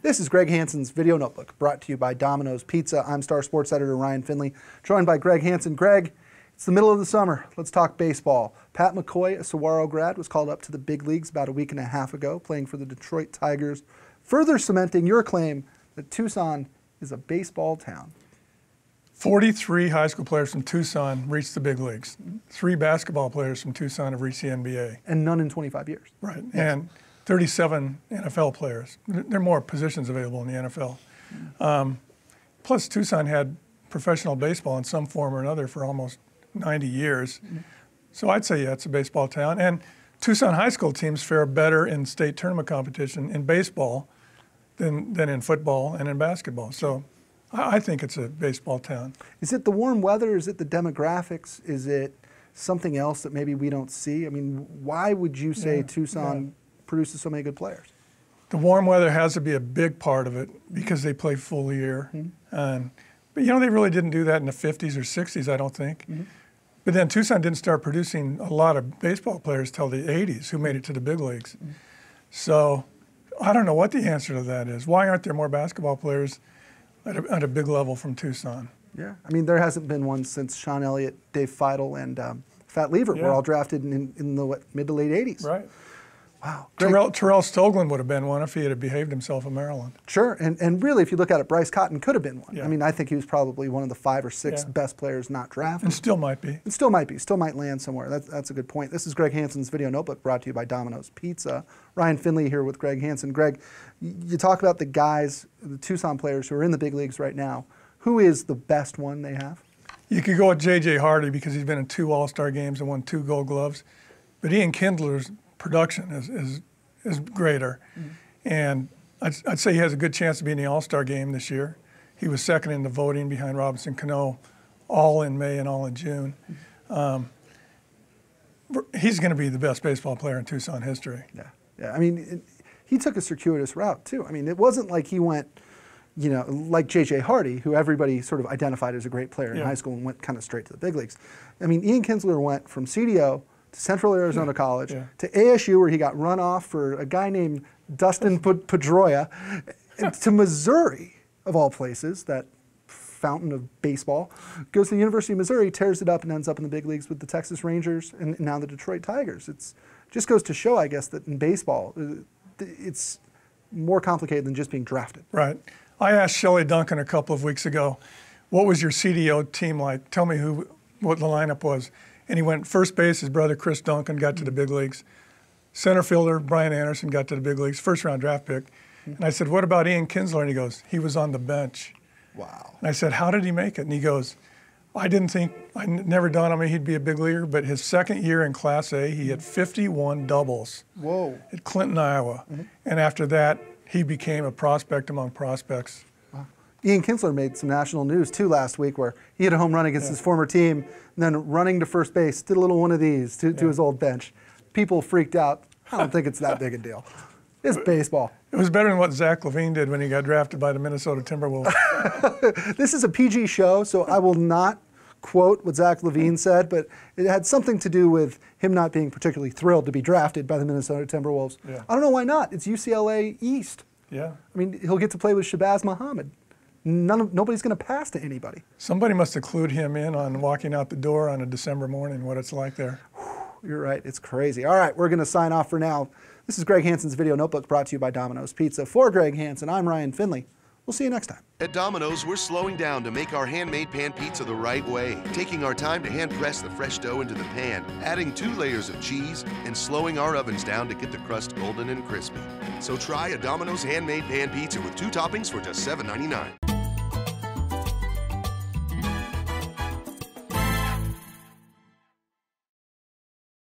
This is Greg Hansen's Video Notebook, brought to you by Domino's Pizza. I'm Star Sports Editor Ryan Finley, joined by Greg Hansen. Greg, it's the middle of the summer. Let's talk baseball. Pat McCoy, a Saguaro grad, was called up to the big leagues about a week and a half ago, playing for the Detroit Tigers, further cementing your claim that Tucson is a baseball town. 43 high school players from Tucson reached the big leagues. 3 basketball players from Tucson have reached the NBA. And none in 25 years. Right, Yes. and 37 NFL players. There are more positions available in the NFL. Plus, Tucson had professional baseball in some form or another for almost 90 years. So I'd say, yeah, it's a baseball town. And Tucson high school teams fare better in state tournament competition in baseball than in football and in basketball. So I think it's a baseball town. Is it the warm weather? Is it the demographics? Is it something else that maybe we don't see? I mean, why would you say Tucson produces so many good players? The warm weather has to be a big part of it because they play full year. But you know, they really didn't do that in the 50s or 60s, I don't think. But then Tucson didn't start producing a lot of baseball players till the 80s who made it to the big leagues. So I don't know what the answer to that is. Why aren't there more basketball players at a big level from Tucson? Yeah, I mean, there hasn't been one since Sean Elliott, Dave Feidel, and Fat Lever were all drafted in the mid to late 80s. Right. Wow. Terrell Stoglin would have been one if he had behaved himself in Maryland. Sure, and really, if you look at it, Bryce Cotton could have been one. Yeah. I mean, I think he was probably one of the 5 or 6 best players not drafted. And still might be. It still might be. Still might land somewhere. That's a good point. This is Greg Hansen's Video Notebook, brought to you by Domino's Pizza. Ryan Finley here with Greg Hansen. Greg, you talk about the guys, the Tucson players who are in the big leagues right now. Who is the best one they have? You could go with J.J. Hardy because he's been in 2 All-Star games and won 2 Gold Gloves. But Ian Kindler's production is greater. And I'd say he has a good chance to be in the All-Star game this year. He was second in the voting behind Robinson Cano, all in May and all in June. He's going to be the best baseball player in Tucson history. Yeah. I mean, he took a circuitous route, too. I mean, it wasn't like he went, you know, like J.J. Hardy, who everybody sort of identified as a great player in high school and went kind of straight to the big leagues. I mean, Ian Kinsler went from CDO to Central Arizona College, to ASU, where he got run off for a guy named Dustin Pedroia, to Missouri, of all places, that fountain of baseball, goes to the University of Missouri, tears it up, and ends up in the big leagues with the Texas Rangers and now the Detroit Tigers. It just goes to show, I guess, that in baseball, it's more complicated than just being drafted. Right. I asked Shelley Duncan a couple of weeks ago, what was your CDO team like? Tell me what the lineup was. And he went first base, his brother Chris Duncan got to the big leagues. Center fielder Brian Anderson got to the big leagues, first-round draft pick. And I said, what about Ian Kinsler? And he goes, he was on the bench. Wow. And I said, how did he make it? And he goes, I never dawned on me he'd be a big leaguer, but his second year in Class A, he had 51 doubles at Clinton, Iowa. And after that, he became a prospect among prospects. Ian Kinsler made some national news, too, last week, where he hit a home run against his former team, and then running to first base, did a little one of these to his old bench. People freaked out. I don't think it's that big a deal. It's baseball. It was better than what Zach Levine did when he got drafted by the Minnesota Timberwolves. This is a PG show, so I will not quote what Zach Levine said, but it had something to do with him not being particularly thrilled to be drafted by the Minnesota Timberwolves. I don't know why not. It's UCLA East. I mean, he'll get to play with Shabazz Muhammad. Nobody's going to pass to anybody. Somebody must have clued him in on walking out the door on a December morning, what it's like there. You're right. It's crazy. All right, we're going to sign off for now. This is Greg Hansen's Video Notebook, brought to you by Domino's Pizza. For Greg Hansen, I'm Ryan Finley. We'll see you next time. At Domino's, we're slowing down to make our handmade pan pizza the right way, taking our time to hand press the fresh dough into the pan, adding 2 layers of cheese, and slowing our ovens down to get the crust golden and crispy. So try a Domino's handmade pan pizza with 2 toppings for just $7.99.